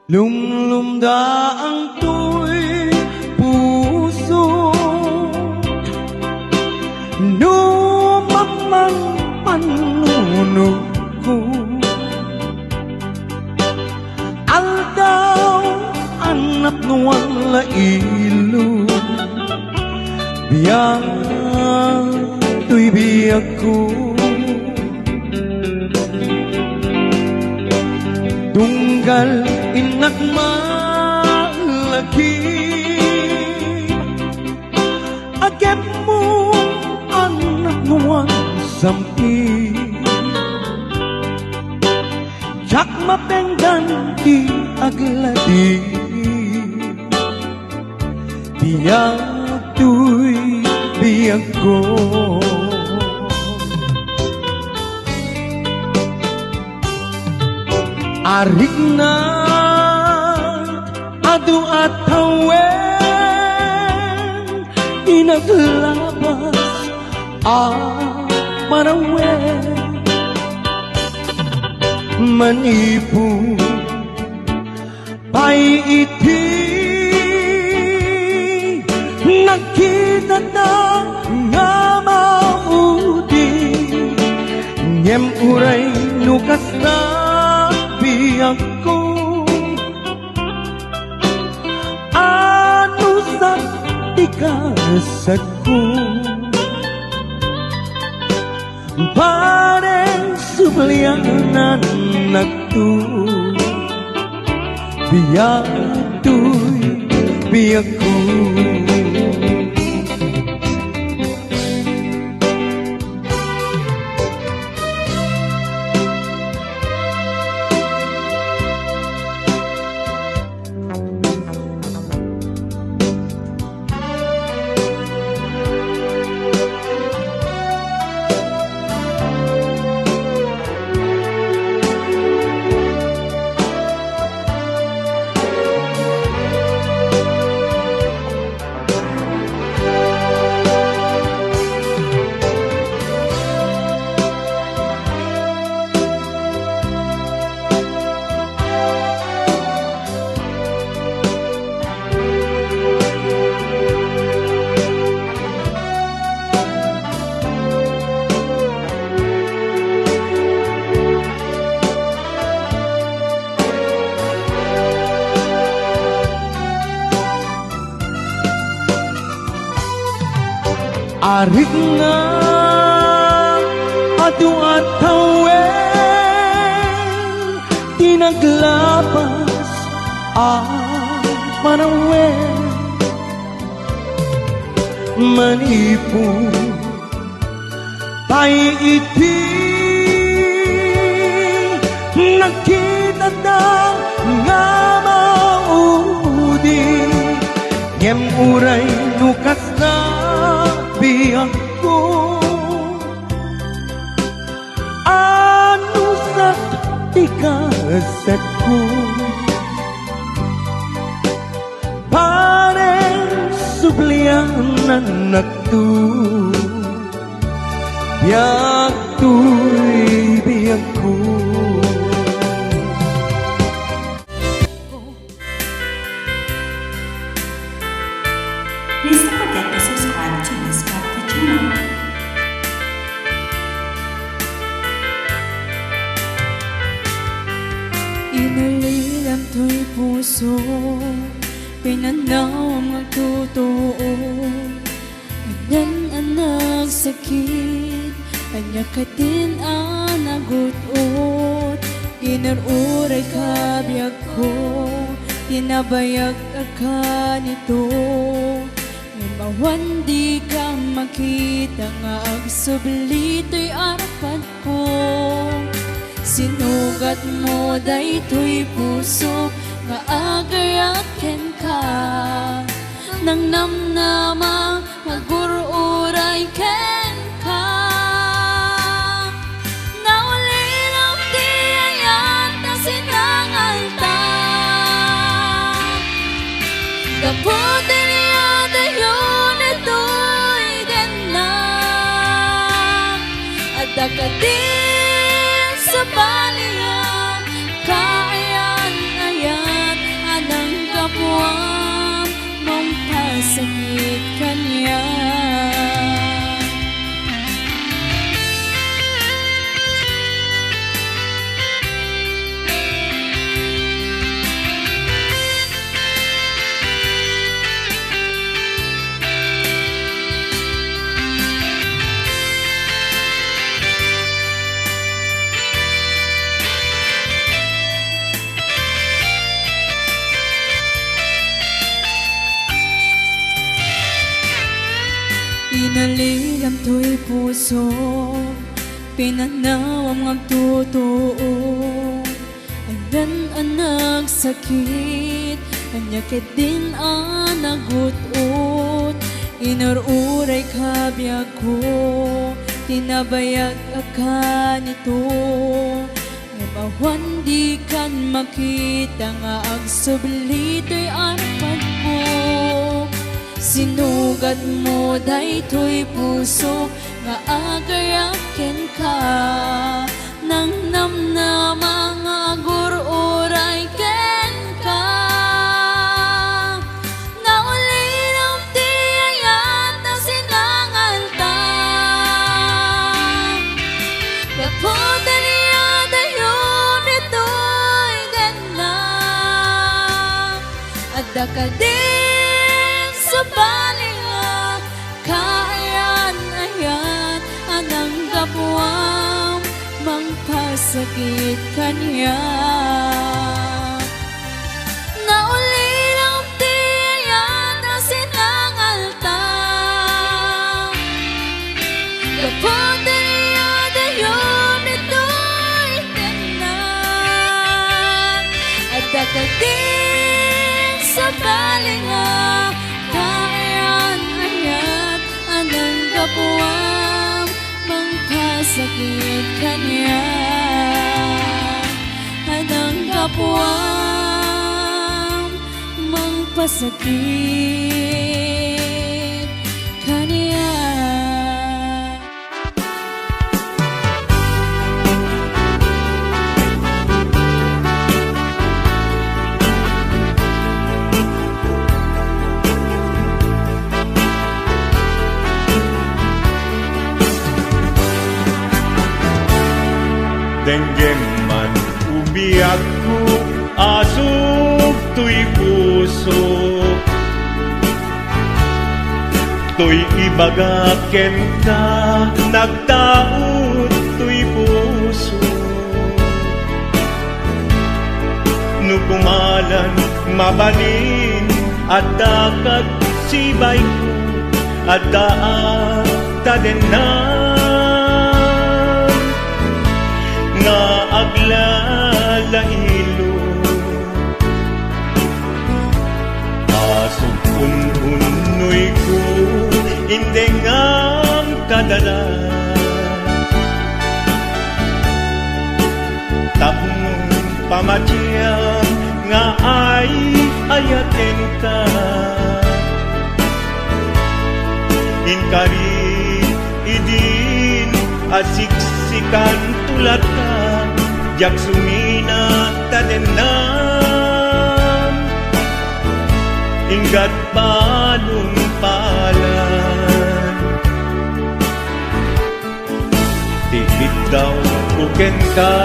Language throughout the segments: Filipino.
Lumlumda ang tuy puso, numamang panunog ko. Aldaw anak nuwang lailo, biyang tuy biyag ko. Tunggal inak malaki, agep mo anak nuwang sampi. Jak mapenggan di agladi, biyag tuy biyag ko. Arik na adu at hawen, inaglabas manawen. Manipu pay iti, nakita na nga maudi, ngem uray nukas na biyag ko. Ano sa tikasad ko, pareng sublianan nagtu, biyag tuy biyag ko. Arik nga adu at hawen, tinaglabas manawen. Manipu pay iti, nakita na nga maudi, ngem uray nukas na biyag ko. Ano sa tikasad ko, pareng sublianan nagtu, biyag tuy biyag ko. Please don't forget to subscribe to Miss Kafka channel. Inalilam to'y puso, pinanaw ang magtotoo. Ganyan ang nagsakit, anya katin ang nagutot. Inaruray kabiyag ko, tinabayag ka nito. Mawan di ka makita nga agsubli to'y arapan ko. Sinugat mo daytoy puso nga agayaken ka, nang namnama magururay ken ka. Naulilam di ayan na sinangalta, kaputin niya dayon ito'y ganang, at dakatin sa balian, kaayan-ayat Pinalilam to'y puso, pinanawam ang totoo. Ayan ang nagsakit, anyakit din ang nagutot. Inururay kabya ko, tinabayag akan ito. Ngayon di kan makita nga agsublito'y arpad ko. Sinugat mo daytoy puso nga agaraken ka. Nang namnama nga agururay ken ka. Naulinom ti ayat na sinangalta. Kaputan niya dayon ito'y ganda. At ka din sa balinga, kaayan-ayan anang kapuam, mangpasakit kanya. Naulinom ti ayan na sinangalta. Kaputan niya dayon ito'y tanan. At dakating sa balinga, kaayan-ayan anang kapuam, mangpasakit kanya. Anang kapuam, mangpasakit kanya. Denggem man umiyak ko, asog to'y puso. To'y ibagaken ka, nagtaot to'y puso. Nukumalan, mabalin, at dakat sibay ko, at daan tadenan. Nga aglalahilo, asog ununoy ko, hindi ngam kadala. Tapong pamatiyang nga ay ayaten ka. Inkari idin asiksikan tulat ka, jak sumina tadenan. Inggat palong palan, tipid daw kuken ka,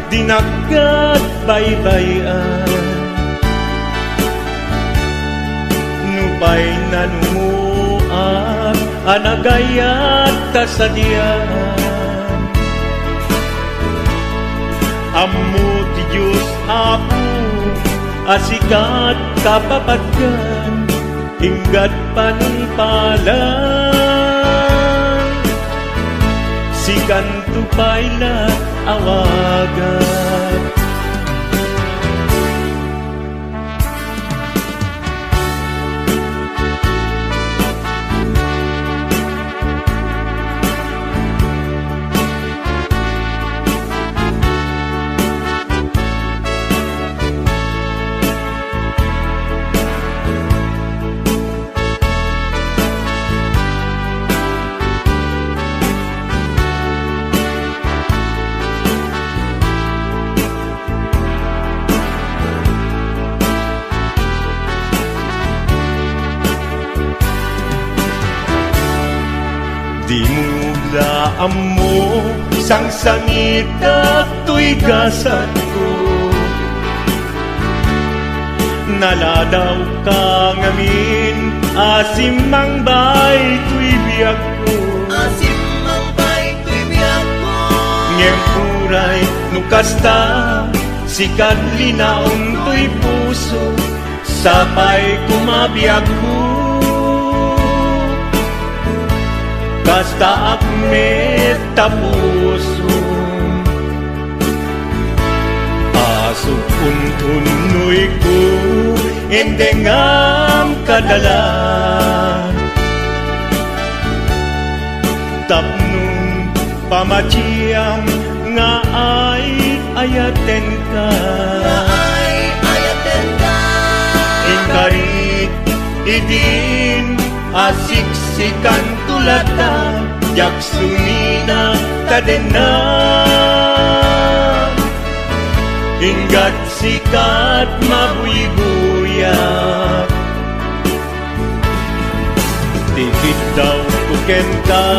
dinagat baybayan. Nupay nanumuat, anagayat kasadyan. Ammo ti Diyos Apo, asikat kapapatgan, inggat panungpalan. Sikan tupayla awagan. Di mo laam mo, isang sangit at to'y gasat ko. Naladaw ka ngamin, asim ang bay to'y biyak ko. Asim ang bay to'y biyak ko. Ngem puray nukasta, sikat linaon to'y puso, sapay kumabiyag ko. kasta akmet tapuso asok untunoy ko endengam kadalan tapnong pamaciyang nga ay ayaten ka Ay ayaten ka Inkarit idin asiksikan tulata yaksumina kadena Ingat sikat mabuy-buyak Tikit daw tuken ka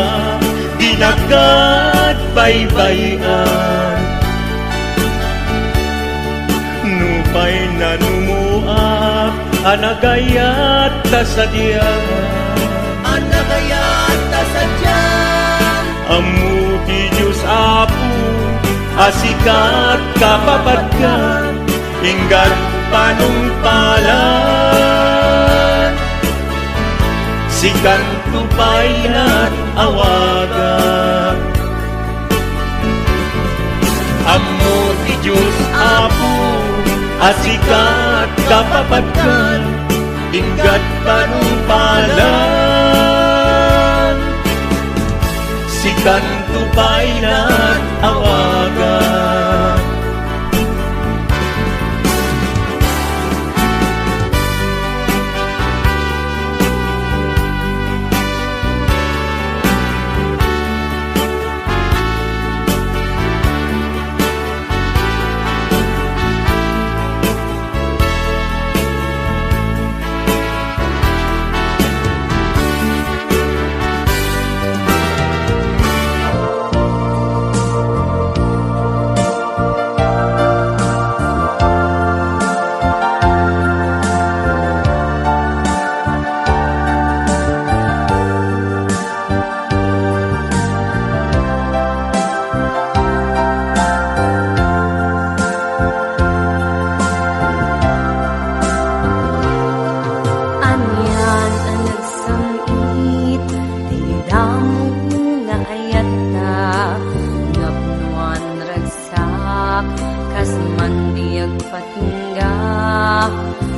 Dinagat baybayan Nupay na numuak Anagayat kasadyan Anagayat kasadyan Amu ti Diyos Apo Asikat kapapagkan Inggat panumpalan Sikan tupayan awagan Amu ti Diyos Apo Asikat kapapagkan Inggat panumpalan Sikan tupayan awagan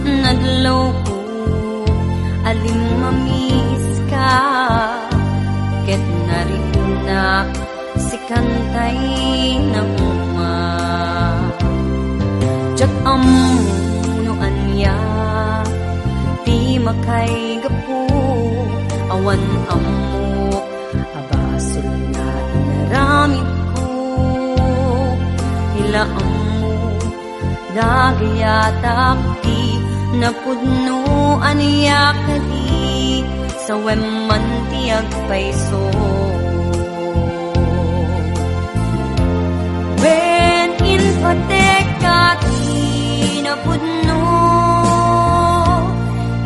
Nadlaw ko aling mamiis ka ket narinak si kantay na uma jak amuno anya ti makay gapu awan amok abasol na inaramid ko hila Nagayatak di napudno aniyak di sa weman ti agpayso. When in patek di napudno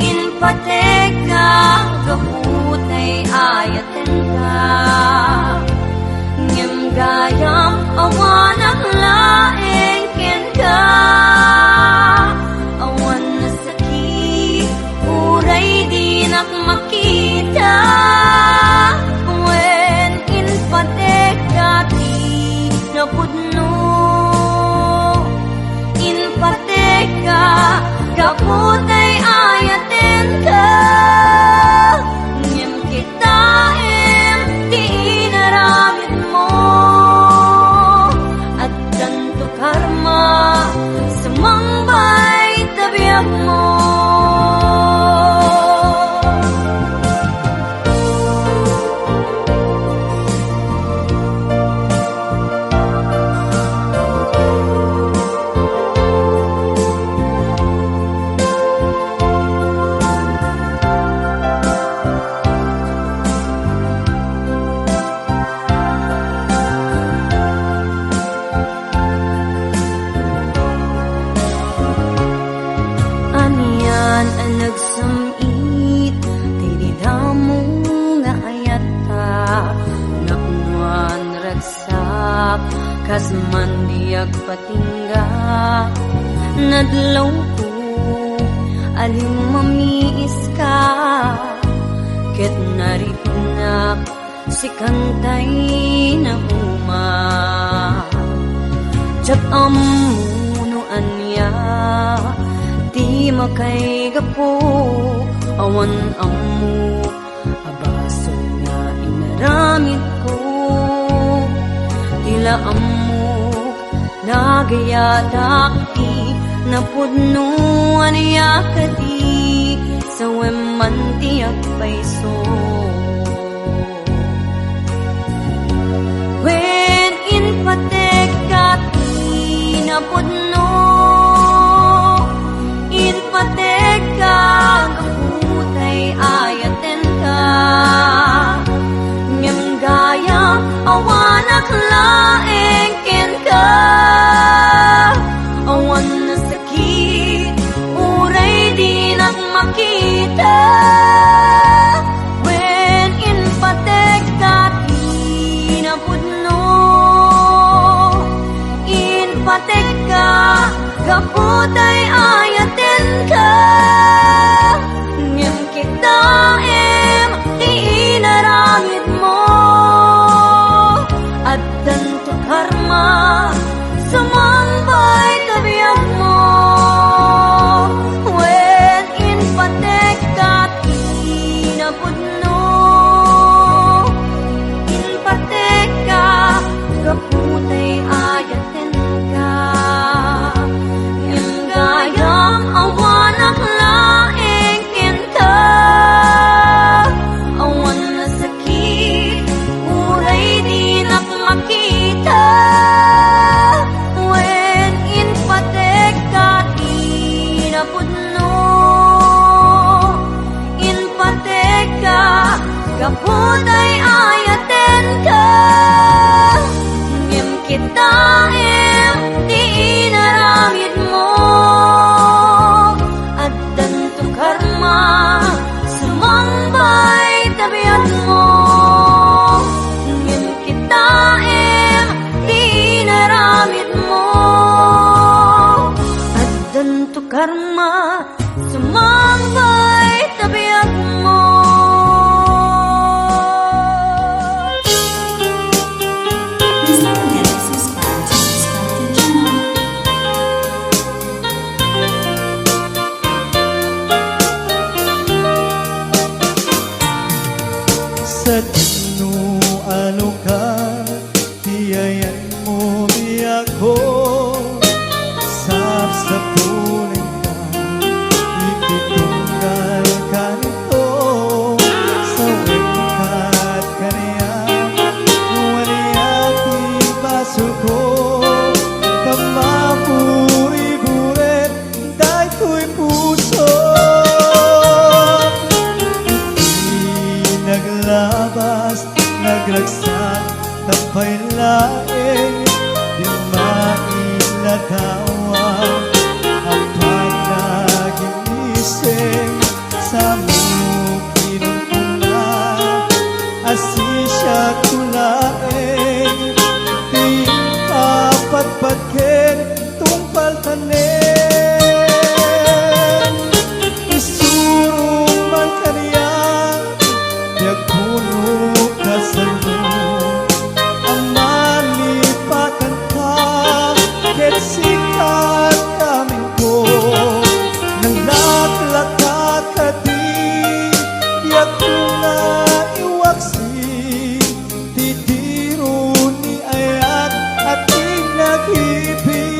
in patek gaputay ayaten ka ngem gayam awan ang laeng ken ka awan na sakit uray di nak makita when in patek di napudno in patek gaputay ayaten ka ngem kita di inaramid mo at tanto karma sa mangbay tabiyag mo. Anian ang nagsamit tinidamo nga ayata napunuan ragsak kasman diag patingga nadlaw ko aling mamiis ka ket naripinak si kantay na uma Jat amuno anya di makay gapo awan amu abaso nga inaramid ko tila amuk nagayadaki na pudno anya kadi sa wemanti agpaiso when in patekati na pudno in pateka gaputay ayaten ka ngem gaya awanak laeng ken ka awan na sakit uray di makita when in patekati na pudno in pateka kaputay ayaten ka ngem kita di inaramid mo at danto karma sumambay tabiyak mo when in patekati na pudno in pateka kaputay ayaten ka ngem gayam awanak laeng ken ka awan na sakit uray di makita when in patekati na pudno in pateka kaputay ayaten ka ngem kita di inaramid mo at danto karma sumambay tabiat mo ngem kita di inaramid mo at danto karma sumambay tabiat mo Please don't forget to subscribe to this cartoon channel. Sa ano ka, tiyayan mo biyak ko. Sa puling ka, ititunggal ka nito. Sa wengkat ka niya, waliyati baso ko. Kamapuri-buret, dahil ko'y puso. Naglabas, nagragsak, tapay laeng, di mailatawang ang panaginising sa mukinon ko na asisya kulaeng di papatpatken tungpal tanen isurong man kaniya puno ka sa ang malipatan ka ket sikat kaming ko nang laklaka ka di yak ko nga iwaksi titiro ni ayak at nag-ibig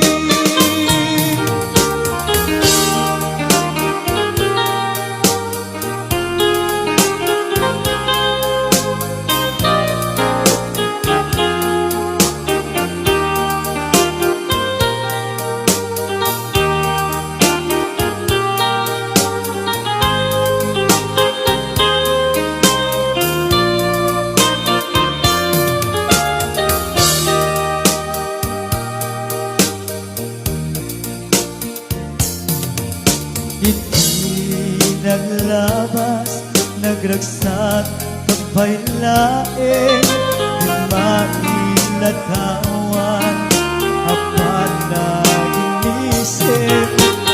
naglabas, nagragsak, tapay laeng, di mailatawan, apat na inisip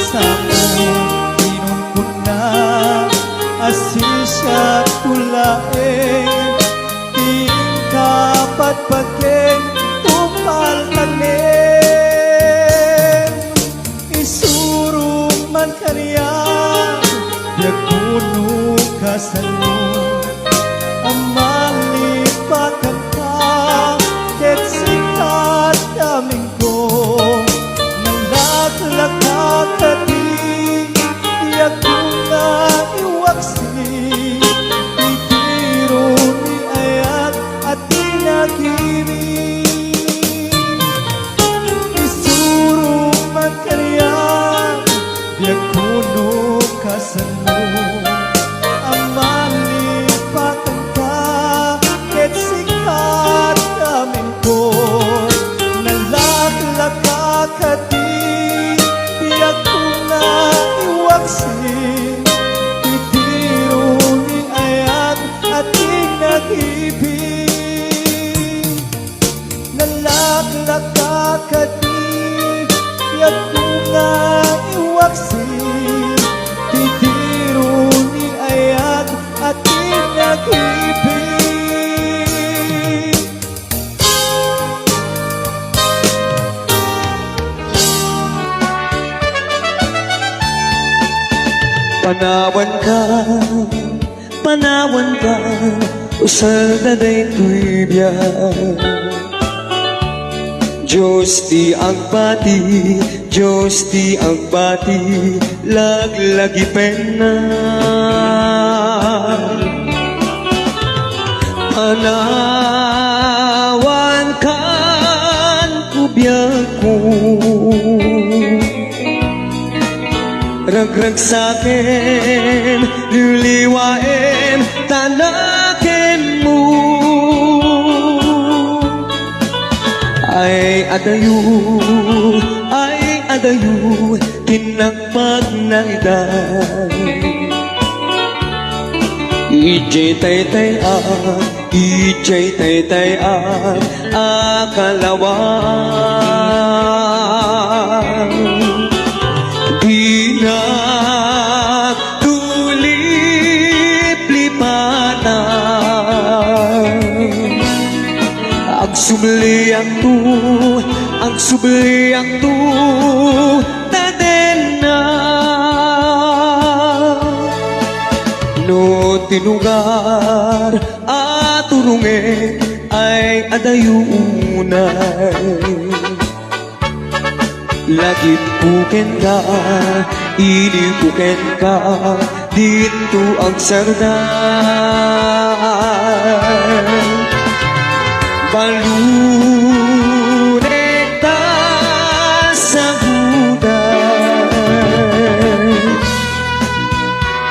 sa mong inom ko na, asisya tulaeng, di man kaniya Yakuno kasalo Amali pakanta Ket sikat kaming ko Nalaglakakati Yakuna iwaksi Itiro ni ayat at tinagiri Isuro man kaniya Yakuno kasalo Amali pakanta Ket sikat kaming ko Nalaglakakati Yakuna iwaksi Itiro ni ayat at tinag-ibig Nalaglakakati Yakuna iwaksi Itiro ni ayat at tinag-ibig Panawan ka, usal na day tuibyan. Diyos di agbati, Diyos di agbati, laglagi pena. Panawan kan kubiyag ko, ragrag sa'kin, liliwain, tanakin mo. Ay adayo, tinagpag na iday. Ijay taytayan, akalawan. Di na tulip-lipatan Ang subliang tu taden na No tinugar at turunge ay adayunay Lagit puken ka, inipuken ka, dito ang sardan. Baluneta sa buday,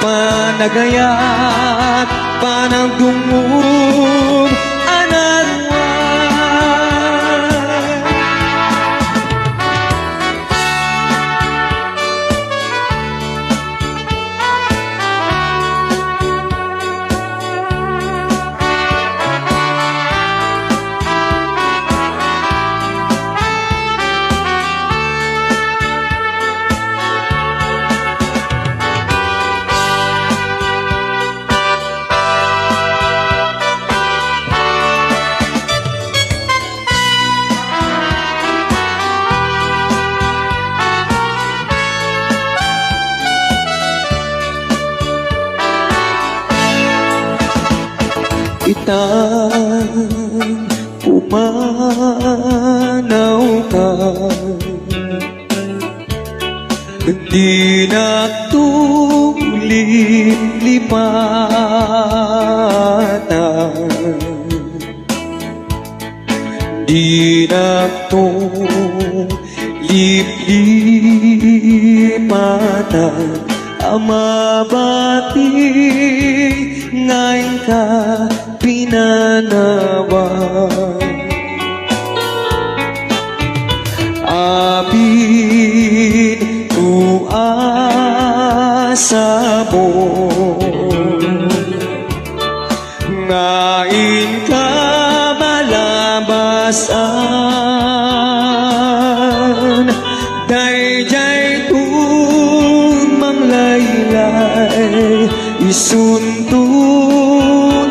panagayat, panagdungog, anarwan. Itang pumanaw ka Di na tulip-lipatan Di na tulip-lipatan Amabati ngayon ka pinanawan Abin uasa mo ngayon ka malabasan Dayjay tun manglaylay Isuntun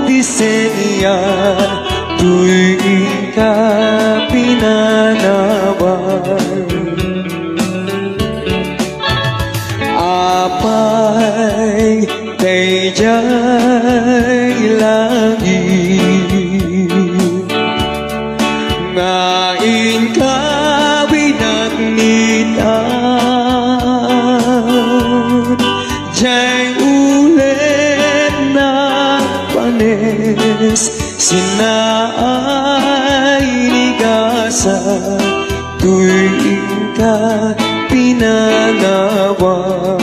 disenyan tuwing ka pinanawan apay dayjay langit ngain ka binagnitan jay ulit na panes sinaay ligasa tuwing ka pinangawan